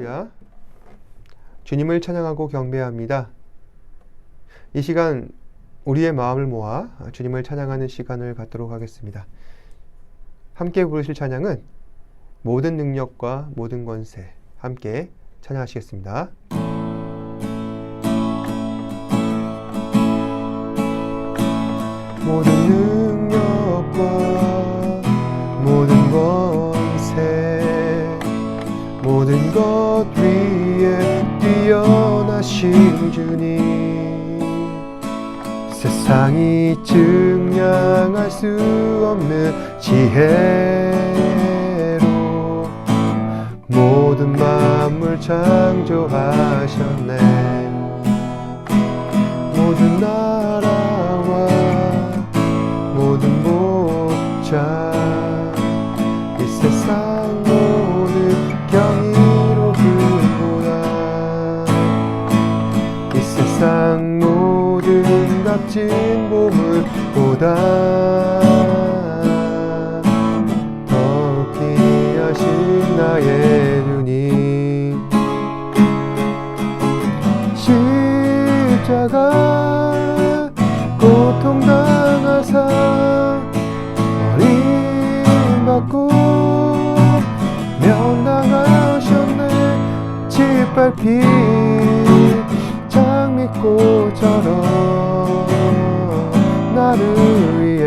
할렐루야. 주님을 찬양하고 경배합니다. 이 시간 우리의 마음을 모아 주님을 찬양하는 시간을 갖도록 하겠습니다. 함께 부르실 찬양은 모든 능력과 모든 권세, 함께 찬양하시겠습니다. 모든 능력과 모든 권세, 모든 것 위에 뛰어나신 주님, 세상이 증량할 수 없는 지혜로 모든 만물 창조하셨네. 모든 나라와 모든 목자, 이 세상 모든 경이로움보다, 이 세상 모든 값진 보물보다 더 귀하신 나의 주님. 십자가 고통당하사 버림받고 면당하셨네. 짓밟힌 장미꽃처럼 나를 위해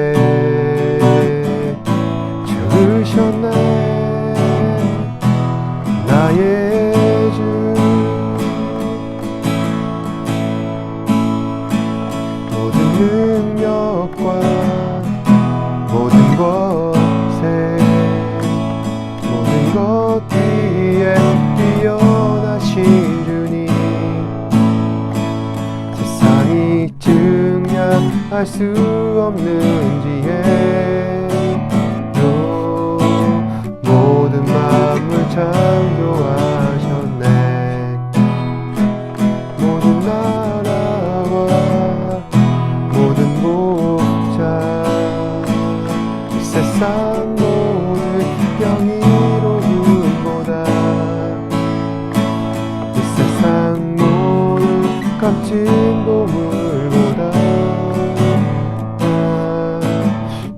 죽으셨네. 나의 주, 모든 능력과 모든 권세, 모든 것 위에 뛰어나신 주님, 세상이 증량할 수 없는 지혜로 모든 만물 창조하셨네. 모든 나라와 모든 목자, 세상 모든 경이로움보다, 이 세상 모든 값진 보물보다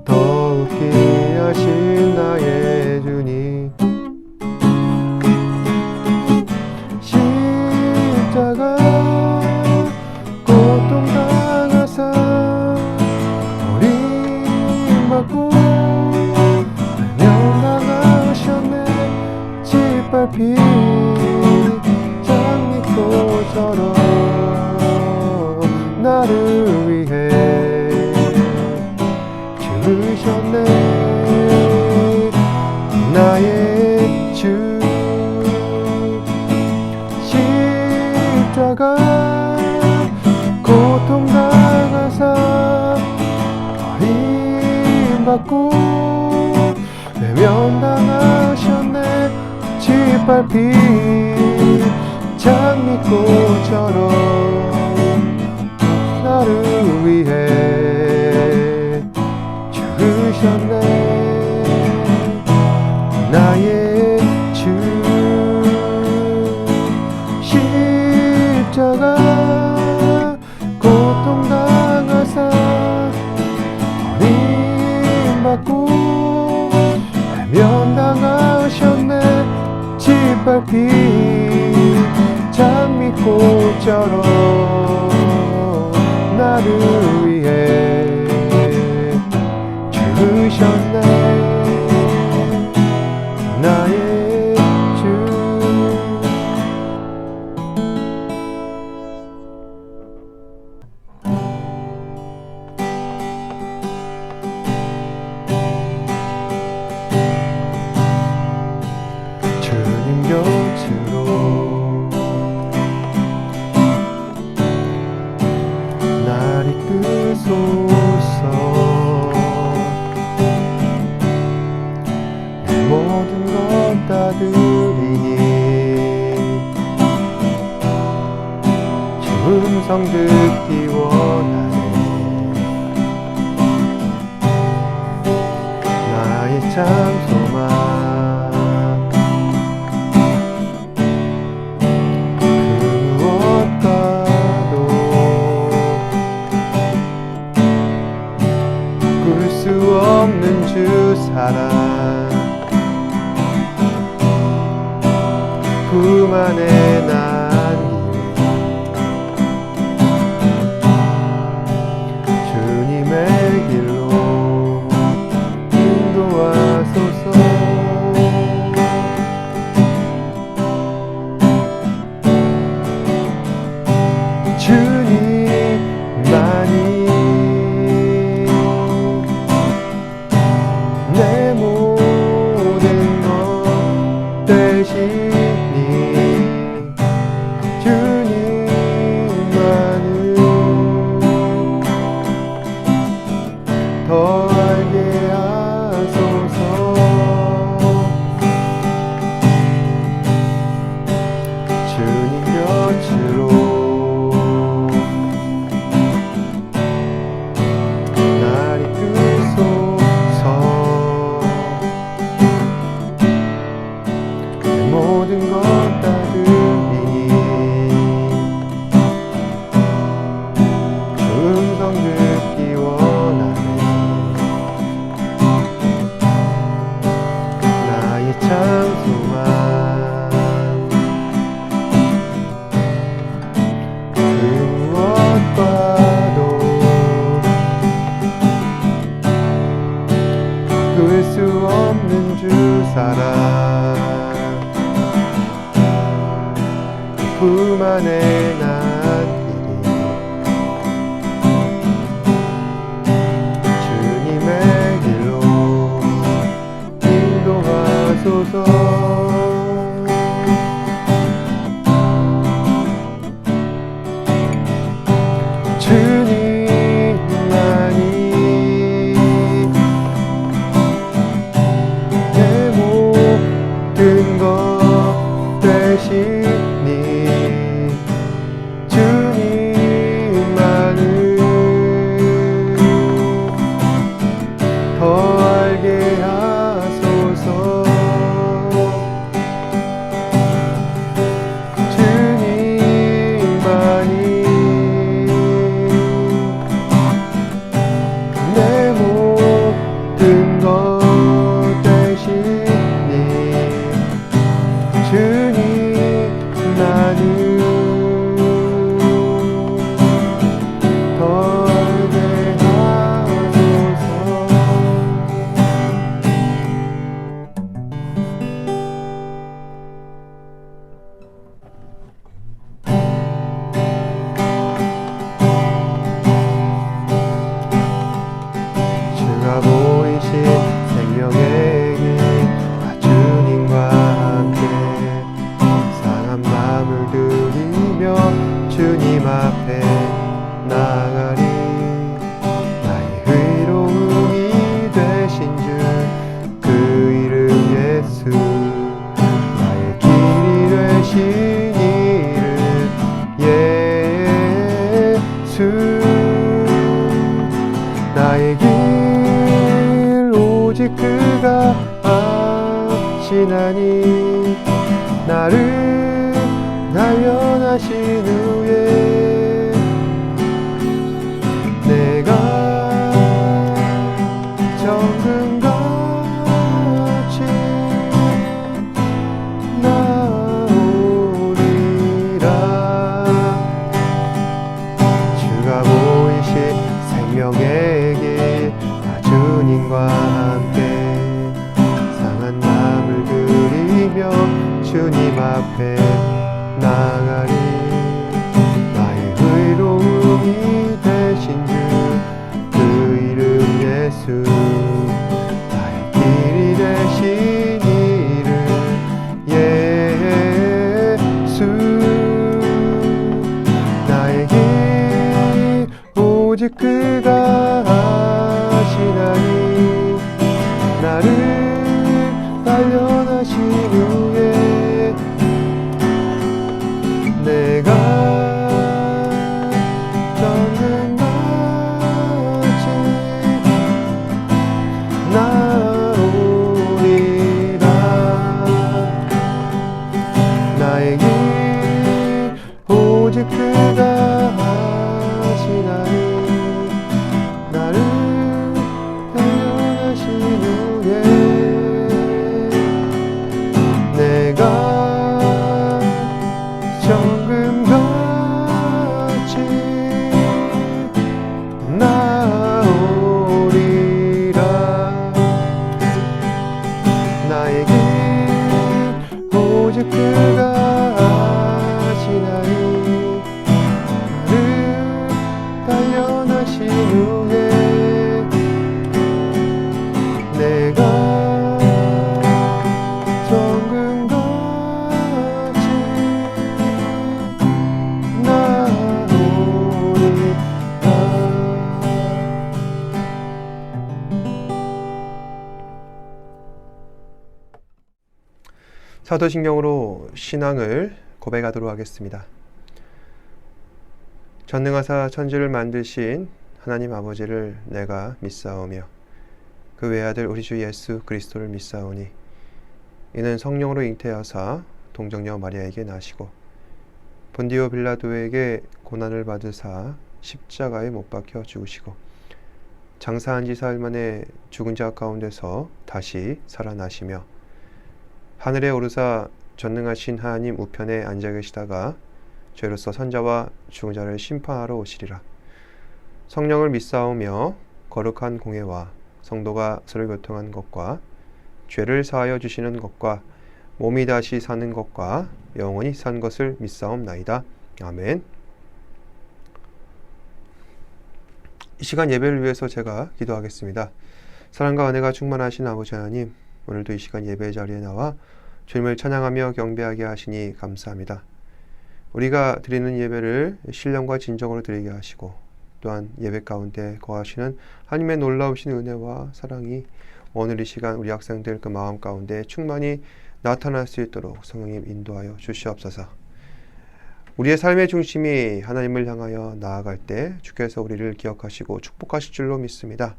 더욱 귀하신 나의 주님. 십자가 고통당하사 버림받고 면당하셨네. 짓밟힌 장미꽃처럼 나를 위해 죽으셨네. 나의 주, 십자가 고통당하사 버림받고 외면당하셨네. 짓밟힌 장미꽃처럼 나를 위해 죽으셨네. 나의 주, 십자가 고통당하사 버림받고 외면당하셨네. 짓밟힌 장미꽃처럼 나를 위해 죽으셨네. 나의 주, 주님 곁으로 날 이끄소서. 내 모든 것 다 드리니 주 음성 듣기 원하네. 나의 참 소망 품 안에 남길 주님의 길로 인도하소서. 주님만이 내 모든 것 되시니 주님만을 더 알게 하소서. 주님 곁으로 날 이끄소서. 내 모든 것 다 드리니 주 음성 듣기 원하네. 나의 장소만 그 무엇과도 바꿀 수 없는 주 사랑 품 안에 남기리 주님의 길로 인도하소서. 주님만이 내 모든 것 되시니 주님만을 더 알게 하소서. 주님만이 내 모든 것 되시니 주님만을 더 알게 하소서. 주가 보이신 생명의 길 주님과 함께 상한 마음을 드리며 주님 앞에 나가리. 나의 의로움이 되신 주 그 이름 예수. 나의 길이 되신 이름 예수. 나의 길 오직 그가 아시나니 나를 단련하신 후에 내가 정금같이 나오리라. 주가 보이신 생명의 길 주님과 함께 상한 마음을 드리며 주님 앞에 나가리. 나의 의로움이 되신 주 그 이름 예수. 나의 길이 되신 이름 예수. 나의 길 오직 그가 아시나니 나를 단련하신 후에 내가 정금같이 나오리라. 나의 길 오직 그가 아시나니 나를 단련하신 후에 오직 그가 아시나이. 나를 단련하신 후에 내가 정금같이 나오리라. 사도신경으로 신앙을 고백하도록 하겠습니다. 전능하사 천지를 만드신 하나님 아버지를 내가 믿사오며 그 외아들 우리 주 예수 그리스도를 믿사오니 이는 성령으로 잉태하사 동정녀 마리아에게 나시고 본디오 빌라도에게 고난을 받으사 십자가에 못 박혀 죽으시고 장사한 지 사흘 만에 죽은 자 가운데서 다시 살아나시며 하늘에 오르사 전능하신 하나님 우편에 앉아 계시다가 죄로서 선자와 죽은 자를 심판하러 오시리라. 성령을 믿사오며 거룩한 공회와 성도가 서로 교통한 것과 죄를 사하여 주시는 것과 몸이 다시 사는 것과 영원히 산 것을 믿사옵나이다. 아멘. 이 시간 예배를 위해서 제가 기도하겠습니다. 사랑과 은혜가 충만하신 아버지 하나님, 오늘도 이 시간 예배 자리에 나와 주님을 찬양하며 경배하게 하시니 감사합니다. 우리가 드리는 예배를 신령과 진정으로 드리게 하시고 또한 예배 가운데 거하시는 하나님의 놀라우신 은혜와 사랑이 오늘 이 시간 우리 학생들 그 마음 가운데 충만히 나타날 수 있도록 성령님 인도하여 주시옵소서. 우리의 삶의 중심이 하나님을 향하여 나아갈 때 주께서 우리를 기억하시고 축복하실 줄로 믿습니다.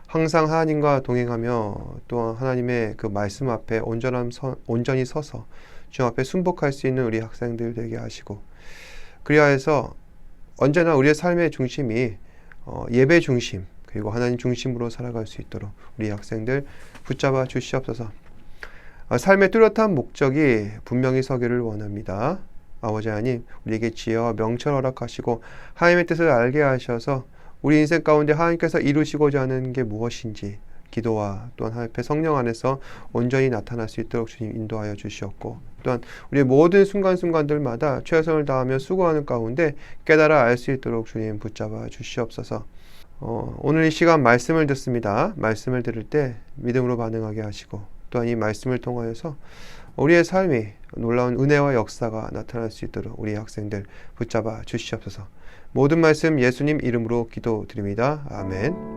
항상 하나님과 동행하며 또한 하나님의 그 말씀 앞에 온전히 서서 주 앞에 순복할 수 있는 우리 학생들 되게 하시고, 그리하여서 언제나 우리의 삶의 중심이 예배 중심 그리고 하나님 중심으로 살아갈 수 있도록 우리 학생들 붙잡아 주시옵소서. 삶의 뚜렷한 목적이 분명히 서기를 원합니다. 아버지 하나님, 우리에게 지혜와 명철을 허락하시고 하나님의 뜻을 알게 하셔서 우리 인생 가운데 하나님께서 이루시고자 하는 게 무엇인지 기도와 또한 하나님 앞에 성령 안에서 온전히 나타날 수 있도록 주님 인도하여 주시옵고, 또한 우리의 모든 순간순간들마다 최선을 다하며 수고하는 가운데 깨달아 알 수 있도록 주님 붙잡아 주시옵소서. 오늘 이 시간 말씀을 듣습니다. 말씀을 들을 때 믿음으로 반응하게 하시고 또한 이 말씀을 통하여서 우리의 삶이 놀라운 은혜와 역사가 나타날 수 있도록 우리 학생들 붙잡아 주시옵소서. 모든 말씀 예수님 이름으로 기도드립니다. 아멘.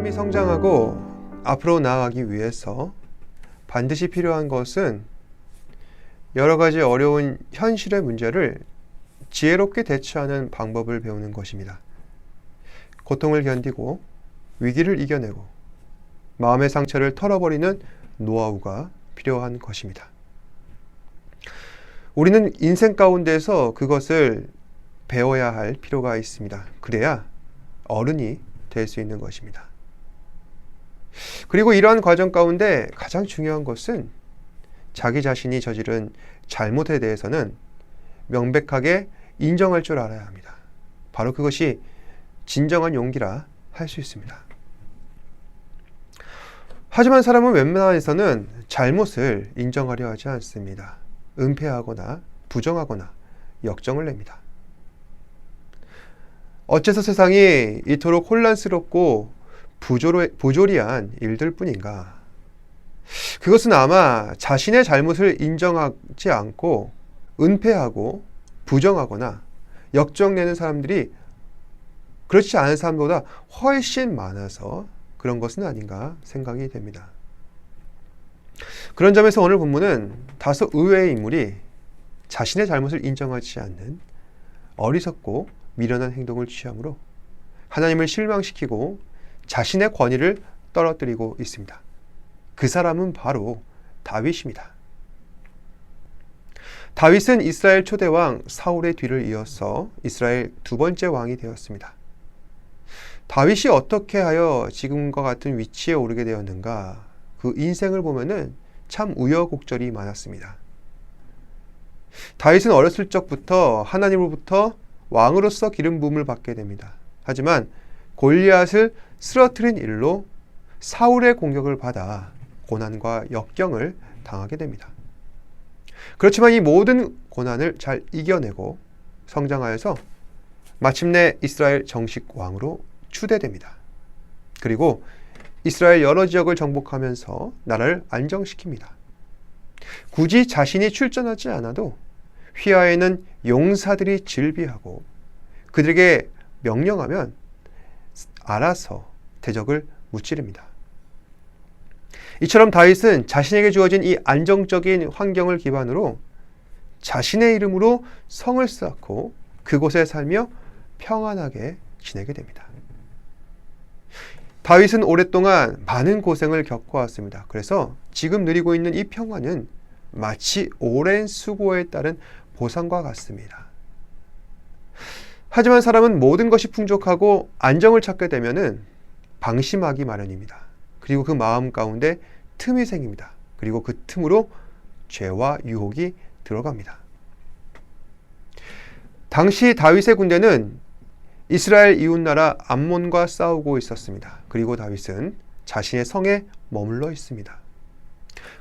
사람이 성장하고 앞으로 나아가기 위해서 반드시 필요한 것은 여러 가지 어려운 현실의 문제를 지혜롭게 대처하는 방법을 배우는 것입니다. 고통을 견디고 위기를 이겨내고 마음의 상처를 털어버리는 노하우가 필요한 것입니다. 우리는 인생 가운데서 그것을 배워야 할 필요가 있습니다. 그래야 어른이 될 수 있는 것입니다. 그리고 이러한 과정 가운데 가장 중요한 것은 자기 자신이 저지른 잘못에 대해서는 명백하게 인정할 줄 알아야 합니다. 바로 그것이 진정한 용기라 할 수 있습니다. 하지만 사람은 웬만해서는 잘못을 인정하려 하지 않습니다. 은폐하거나 부정하거나 역정을 냅니다. 어째서 세상이 이토록 혼란스럽고 부조리한 일들 뿐인가? 그것은 아마 자신의 잘못을 인정하지 않고 은폐하고 부정하거나 역정내는 사람들이 그렇지 않은 사람보다 훨씬 많아서 그런 것은 아닌가 생각이 됩니다. 그런 점에서 오늘 본문은 다소 의외의 인물이 자신의 잘못을 인정하지 않는 어리석고 미련한 행동을 취함으로 하나님을 실망시키고 자신의 권위를 떨어뜨리고 있습니다. 그 사람은 바로 다윗입니다. 다윗은 이스라엘 초대왕 사울의 뒤를 이어서 이스라엘 두 번째 왕이 되었습니다. 다윗이 어떻게 하여 지금과 같은 위치에 오르게 되었는가? 그 인생을 보면은 참 우여곡절이 많았습니다. 다윗은 어렸을 적부터 하나님으로부터 왕으로서 기름 부음을 받게 됩니다. 하지만 골리앗을 쓰러뜨린 일로 사울의 공격을 받아 고난과 역경을 당하게 됩니다. 그렇지만 이 모든 고난을 잘 이겨내고 성장하여서 마침내 이스라엘 정식 왕으로 추대됩니다. 그리고 이스라엘 여러 지역을 정복하면서 나라를 안정시킵니다. 굳이 자신이 출전하지 않아도 휘하에는 용사들이 질비하고 그들에게 명령하면 알아서 대적을 무찌릅니다. 이처럼 다윗은 자신에게 주어진 이 안정적인 환경을 기반으로 자신의 이름으로 성을 쌓고 그곳에 살며 평안하게 지내게 됩니다. 다윗은 오랫동안 많은 고생을 겪어왔습니다. 그래서 지금 누리고 있는 이 평안은 마치 오랜 수고에 따른 보상과 같습니다. 하지만 사람은 모든 것이 풍족하고 안정을 찾게 되면은 방심하기 마련입니다. 그리고 그 마음 가운데 틈이 생깁니다. 그리고 그 틈으로 죄와 유혹이 들어갑니다. 당시 다윗의 군대는 이스라엘 이웃나라 암몬과 싸우고 있었습니다. 그리고 다윗은 자신의 성에 머물러 있습니다.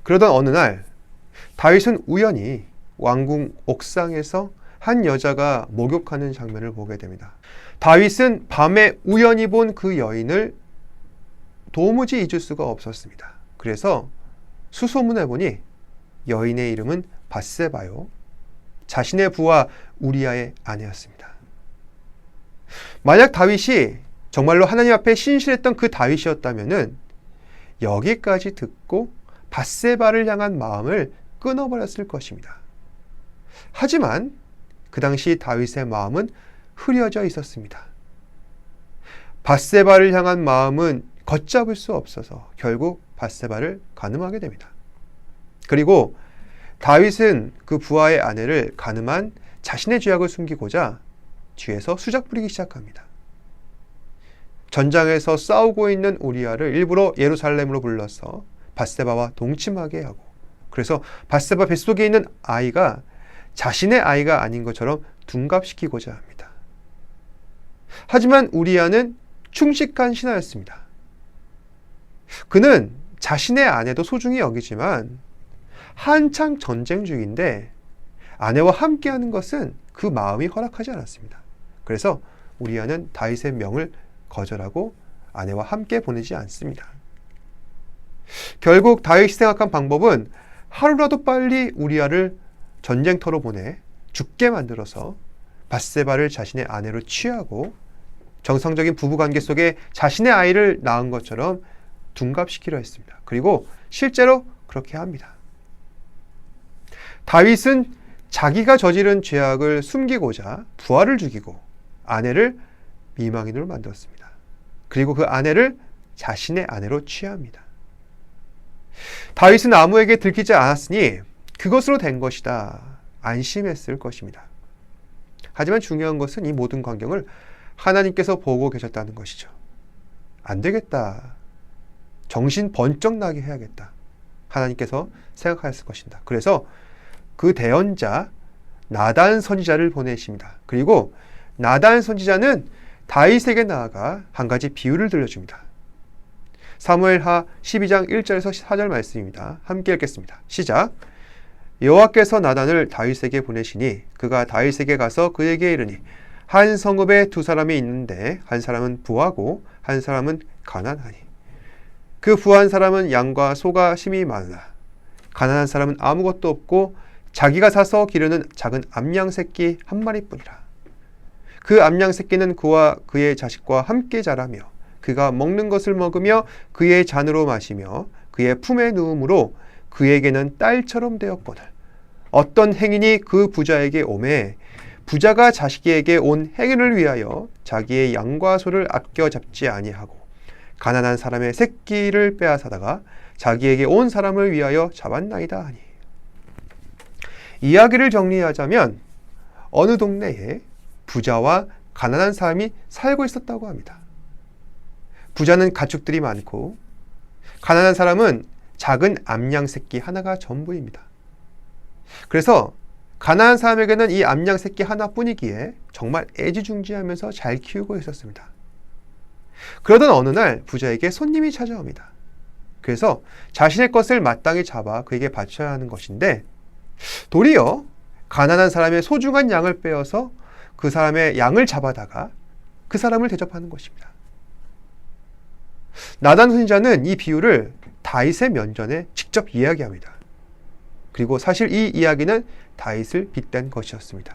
그러던 어느 날 다윗은 우연히 왕궁 옥상에서 한 여자가 목욕하는 장면을 보게 됩니다. 다윗은 밤에 우연히 본 그 여인을 도무지 잊을 수가 없었습니다. 그래서 수소문해 보니 여인의 이름은 밧세바요, 자신의 부하 우리아의 아내였습니다. 만약 다윗이 정말로 하나님 앞에 신실했던 그 다윗이었다면은 여기까지 듣고 밧세바를 향한 마음을 끊어버렸을 것입니다. 하지만 그 당시 다윗의 마음은 흐려져 있었습니다. 밧세바를 향한 마음은 걷잡을 수 없어서 결국 밧세바를 간음하게 됩니다. 그리고 다윗은 그 부하의 아내를 간음한 자신의 죄악을 숨기고자 뒤에서 수작 부리기 시작합니다. 전장에서 싸우고 있는 우리아를 일부러 예루살렘으로 불러서 밧세바와 동침하게 하고, 그래서 밧세바 뱃속에 있는 아이가 자신의 아이가 아닌 것처럼 둔갑시키고자 합니다. 하지만 우리아는 충직한 신하였습니다. 그는 자신의 아내도 소중히 여기지만 한창 전쟁 중인데 아내와 함께하는 것은 그 마음이 허락하지 않았습니다. 그래서 우리아는 다윗의 명을 거절하고 아내와 함께 보내지 않습니다. 결국 다윗이 생각한 방법은 하루라도 빨리 우리아를 전쟁터로 보내 죽게 만들어서 밧세바를 자신의 아내로 취하고 정상적인 부부관계 속에 자신의 아이를 낳은 것처럼 둔갑시키려 했습니다. 그리고 실제로 그렇게 합니다. 다윗은 자기가 저지른 죄악을 숨기고자 부하를 죽이고 아내를 미망인으로 만들었습니다. 그리고 그 아내를 자신의 아내로 취합니다. 다윗은 아무에게 들키지 않았으니 그것으로 된 것이다 안심했을 것입니다. 하지만 중요한 것은 이 모든 광경을 하나님께서 보고 계셨다는 것이죠. 안 되겠다. 정신 번쩍 나게 해야겠다. 하나님께서 생각하였을 것입니다. 그래서 그 대언자 나단 선지자를 보내십니다. 그리고 나단 선지자는 다윗에게 나아가 한 가지 비유를 들려줍니다. 사무엘하 12장 1절에서 4절 말씀입니다. 함께 읽겠습니다. 시작. 여호와께서 나단을 다윗에게 보내시니 그가 다윗에게 가서 그에게 이르니 한 성읍에 두 사람이 있는데 한 사람은 부하고 한 사람은 가난하니 그 부한 사람은 양과 소가 심히 많으나 가난한 사람은 아무것도 없고 자기가 사서 기르는 작은 암양 새끼 한 마리뿐이라. 그 암양 새끼는 그와 그의 자식과 함께 자라며 그가 먹는 것을 먹으며 그의 잔으로 마시며 그의 품에 누움으로 그에게는 딸처럼 되었거늘 어떤 행인이 그 부자에게 오매 부자가 자식에게 온 행인을 위하여 자기의 양과 소를 아껴 잡지 아니하고 가난한 사람의 새끼를 빼앗아다가 자기에게 온 사람을 위하여 잡았나이다 하니. 이야기를 정리하자면 어느 동네에 부자와 가난한 사람이 살고 있었다고 합니다. 부자는 가축들이 많고 가난한 사람은 작은 암양 새끼 하나가 전부입니다. 그래서 가난한 사람에게는 이 암양 새끼 하나뿐이기에 정말 애지중지하면서 잘 키우고 있었습니다. 그러던 어느 날 부자에게 손님이 찾아옵니다. 그래서 자신의 것을 마땅히 잡아 그에게 바쳐야 하는 것인데 도리어 가난한 사람의 소중한 양을 빼어서 그 사람의 양을 잡아다가 그 사람을 대접하는 것입니다. 나단 선지자는 이 비유를 다윗의 면전에 직접 이야기합니다. 그리고 사실 이 이야기는 다윗을 빗댄 것이었습니다.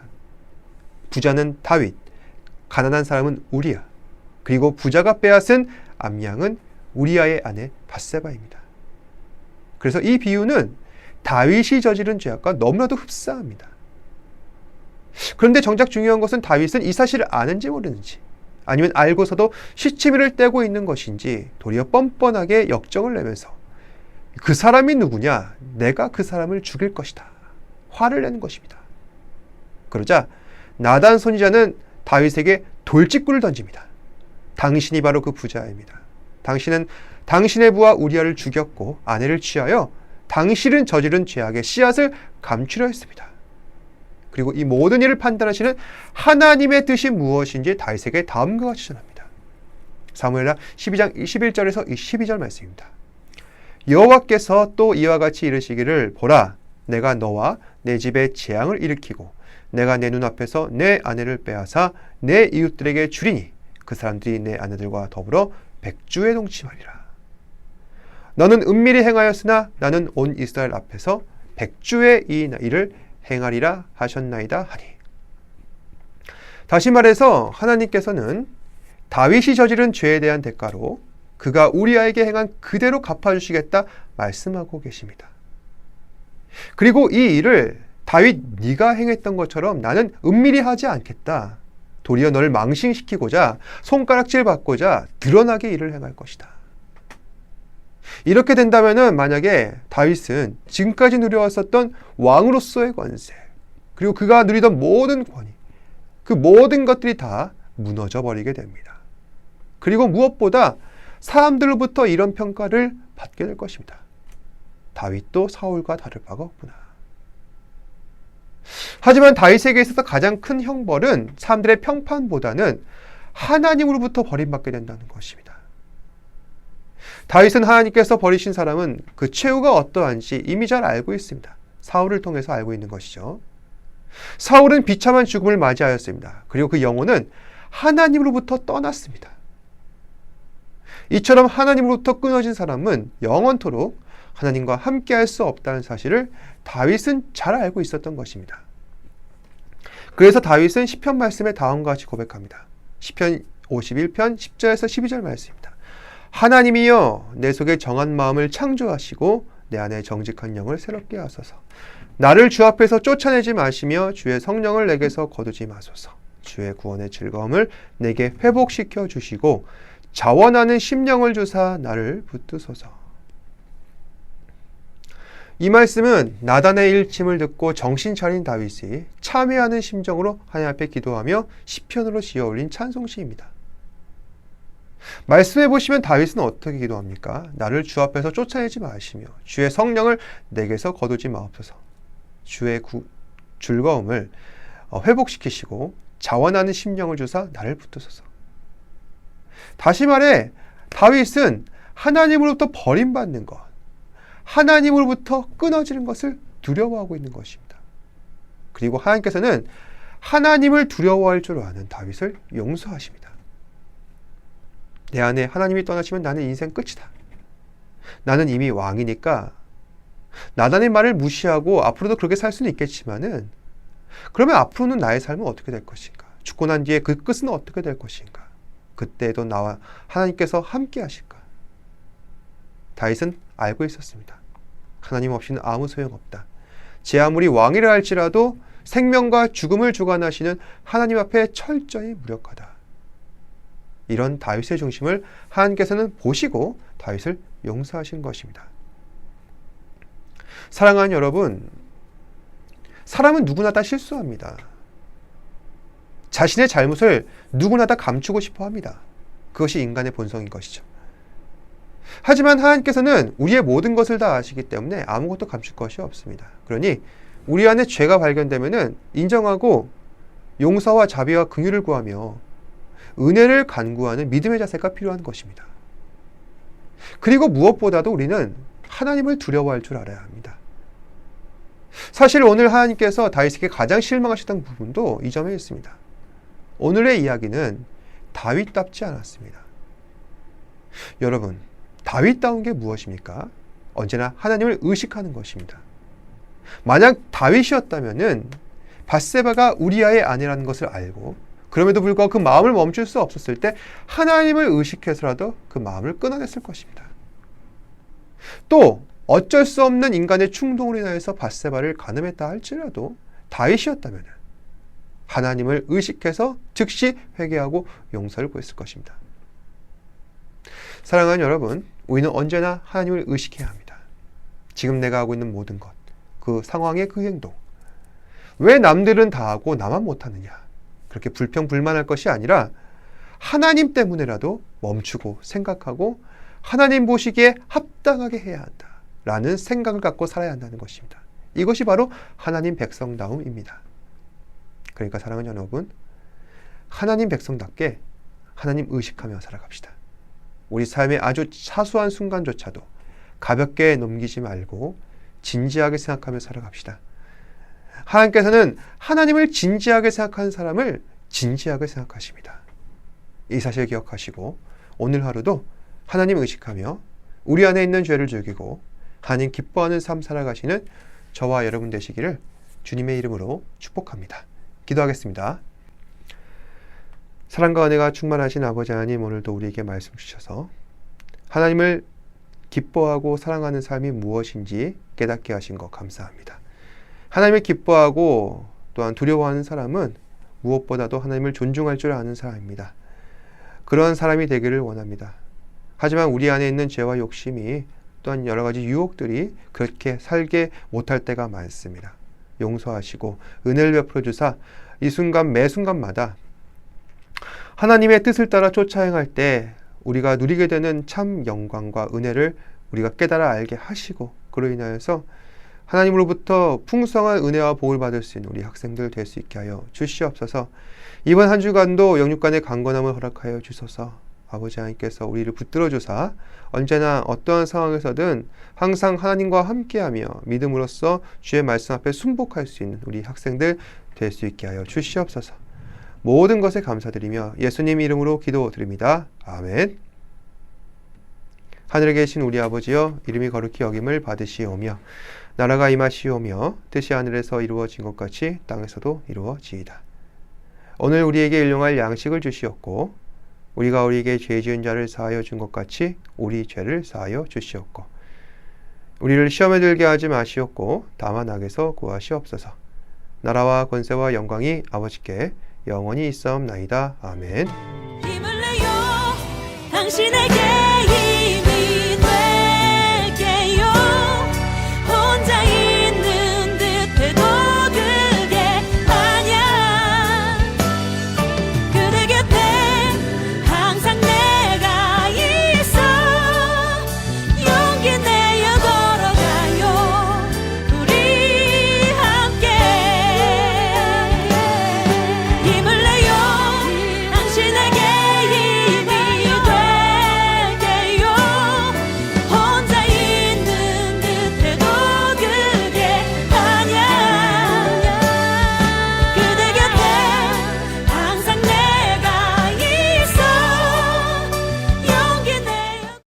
부자는 다윗, 가난한 사람은 우리야, 그리고 부자가 빼앗은 암양은 우리아의 아내 밧세바입니다. 그래서 이 비유는 다윗이 저지른 죄악과 너무나도 흡사합니다. 그런데 정작 중요한 것은 다윗은 이 사실을 아는지 모르는지 아니면 알고서도 시치미를 떼고 있는 것인지 도리어 뻔뻔하게 역정을 내면서 그 사람이 누구냐? 내가 그 사람을 죽일 것이다. 화를 내는 것입니다. 그러자 나단 선지자는 다윗에게 돌직구를 던집니다. 당신이 바로 그 부자입니다. 당신은 당신의 부하 우리아를 죽였고 아내를 취하여 당신은 저지른 죄악의 씨앗을 감추려 했습니다. 그리고 이 모든 일을 판단하시는 하나님의 뜻이 무엇인지 다윗에게 다음과 같이 전합니다. 사무엘하 12장 11절에서 12절 말씀입니다. 여호와께서 또 이와 같이 이르시기를 보라 내가 너와 내 집에 재앙을 일으키고 내가 내 눈앞에서 내 아내를 빼앗아 내 이웃들에게 주리니 그 사람들이 내 아내들과 더불어 백주에 동침하리라. 너는 은밀히 행하였으나 나는 온 이스라엘 앞에서 백주의 이 일을 행하리라 하셨나이다 하니. 다시 말해서 하나님께서는 다윗이 저지른 죄에 대한 대가로 그가 우리아에게 행한 그대로 갚아주시겠다 말씀하고 계십니다. 그리고 이 일을 다윗 네가 행했던 것처럼 나는 은밀히 하지 않겠다. 도리어 너를 망신시키고자 손가락질 받고자 드러나게 일을 행할 것이다. 이렇게 된다면은 만약에 다윗은 지금까지 누려왔었던 왕으로서의 권세 그리고 그가 누리던 모든 권위 그 모든 것들이 다 무너져 버리게 됩니다. 그리고 무엇보다 사람들로부터 이런 평가를 받게 될 것입니다. 다윗도 사울과 다를 바가 없구나. 하지만 다윗에게 있어서 가장 큰 형벌은 사람들의 평판보다는 하나님으로부터 버림받게 된다는 것입니다. 다윗은 하나님께서 버리신 사람은 그 최후가 어떠한지 이미 잘 알고 있습니다. 사울을 통해서 알고 있는 것이죠. 사울은 비참한 죽음을 맞이하였습니다. 그리고 그 영혼은 하나님으로부터 떠났습니다. 이처럼 하나님으로부터 끊어진 사람은 영원토록 하나님과 함께할 수 없다는 사실을 다윗은 잘 알고 있었던 것입니다. 그래서 다윗은 시편 말씀에 다음과 같이 고백합니다. 시편 51편 10절에서 12절 말씀입니다. 하나님이여 내 속에 정한 마음을 창조하시고 내 안에 정직한 영을 새롭게 하소서. 나를 주 앞에서 쫓아내지 마시며 주의 성령을 내게서 거두지 마소서. 주의 구원의 즐거움을 내게 회복시켜 주시고 자원하는 심령을 주사 나를 붙드소서. 이 말씀은 나단의 일침을 듣고 정신 차린 다윗이 참회하는 심정으로 하나님 앞에 기도하며 시편으로 지어 올린 찬송시입니다. 말씀해 보시면 다윗은 어떻게 기도합니까? 나를 주 앞에서 쫓아내지 마시며 주의 성령을 내게서 거두지 마옵소서. 주의 즐거움을 회복시키시고 자원하는 심령을 주사 나를 붙드소서. 다시 말해 다윗은 하나님으로부터 버림받는 것, 하나님으로부터 끊어지는 것을 두려워하고 있는 것입니다. 그리고 하나님께서는 하나님을 두려워할 줄 아는 다윗을 용서하십니다. 내 안에 하나님이 떠나시면 나는 인생 끝이다. 나는 이미 왕이니까 나단의 말을 무시하고 앞으로도 그렇게 살 수는 있겠지만은 그러면 앞으로는 나의 삶은 어떻게 될 것인가? 죽고 난 뒤에 그 끝은 어떻게 될 것인가? 그때도 나와 하나님께서 함께 하실까? 다윗은 알고 있었습니다. 하나님 없이는 아무 소용없다. 제 아무리 왕이라 할지라도 생명과 죽음을 주관하시는 하나님 앞에 철저히 무력하다. 이런 다윗의 중심을 하나님께서는 보시고 다윗을 용서하신 것입니다. 사랑하는 여러분, 사람은 누구나 다 실수합니다. 자신의 잘못을 누구나 다 감추고 싶어 합니다. 그것이 인간의 본성인 것이죠. 하지만 하나님께서는 우리의 모든 것을 다 아시기 때문에 아무것도 감출 것이 없습니다. 그러니 우리 안에 죄가 발견되면 인정하고 용서와 자비와 긍휼을 구하며 은혜를 간구하는 믿음의 자세가 필요한 것입니다. 그리고 무엇보다도 우리는 하나님을 두려워할 줄 알아야 합니다. 사실 오늘 하나님께서 다윗에게 가장 실망하셨던 부분도 이 점에 있습니다. 오늘의 이야기는 다윗답지 않았습니다. 여러분, 다윗다운 게 무엇입니까? 언제나 하나님을 의식하는 것입니다. 만약 다윗이었다면은 밧세바가 우리아의 아내라는 것을 알고 그럼에도 불구하고 그 마음을 멈출 수 없었을 때 하나님을 의식해서라도 그 마음을 끊어냈을 것입니다. 또 어쩔 수 없는 인간의 충동으로 인하여서 밧세바를 간음했다 할지라도 다윗이었다면 하나님을 의식해서 즉시 회개하고 용서를 구했을 것입니다. 사랑하는 여러분, 우리는 언제나 하나님을 의식해야 합니다. 지금 내가 하고 있는 모든 것, 그 상황의 그 행동, 왜 남들은 다 하고 나만 못하느냐, 그렇게 불평불만할 것이 아니라 하나님 때문에라도 멈추고 생각하고 하나님 보시기에 합당하게 해야 한다 라는 생각을 갖고 살아야 한다는 것입니다. 이것이 바로 하나님 백성다움입니다. 그러니까 사랑하는 여러분, 하나님 백성답게 하나님 의식하며 살아갑시다. 우리 삶의 아주 사소한 순간조차도 가볍게 넘기지 말고 진지하게 생각하며 살아갑시다. 하나님께서는 하나님을 진지하게 생각하는 사람을 진지하게 생각하십니다. 이 사실 기억하시고 오늘 하루도 하나님 의식하며 우리 안에 있는 죄를 죽이고 하나님 기뻐하는 삶 살아가시는 저와 여러분 되시기를 주님의 이름으로 축복합니다. 기도하겠습니다. 사랑과 은혜가 충만하신 아버지 하나님, 오늘도 우리에게 말씀 주셔서 하나님을 기뻐하고 사랑하는 삶이 무엇인지 깨닫게 하신 것 감사합니다. 하나님을 기뻐하고 또한 두려워하는 사람은 무엇보다도 하나님을 존중할 줄 아는 사람입니다. 그런 사람이 되기를 원합니다. 하지만 우리 안에 있는 죄와 욕심이 또한 여러 가지 유혹들이 그렇게 살게 못할 때가 많습니다. 용서하시고 은혜를 베풀어 주사 이 순간 매 순간마다 하나님의 뜻을 따라 쫓아 행할 때 우리가 누리게 되는 참 영광과 은혜를 우리가 깨달아 알게 하시고 그로 인하여서 하나님으로부터 풍성한 은혜와 복을 받을 수 있는 우리 학생들 될 수 있게 하여 주시옵소서. 이번 한 주간도 영육간의 강건함을 허락하여 주소서. 아버지 하나님께서 우리를 붙들어 주사 언제나 어떠한 상황에서든 항상 하나님과 함께하며 믿음으로써 주의 말씀 앞에 순복할 수 있는 우리 학생들 될 수 있게 하여 주시옵소서. 모든 것에 감사드리며 예수님 이름으로 기도드립니다. 아멘. 하늘에 계신 우리 아버지여, 이름이 거룩히 여김을 받으시오며 나라가 임하시오며 뜻이 하늘에서 이루어진 것 같이 땅에서도 이루어지이다. 오늘 우리에게 일용할 양식을 주시옵고 우리가 우리에게 죄 지은 자를 사하여 준 것 같이 우리 죄를 사하여 주시옵고 우리를 시험에 들게 하지 마시옵고 다만 악에서 구하시옵소서. 나라와 권세와 영광이 아버지께 영원히 있사옵나이다. 아멘. 힘을 내요 당신에게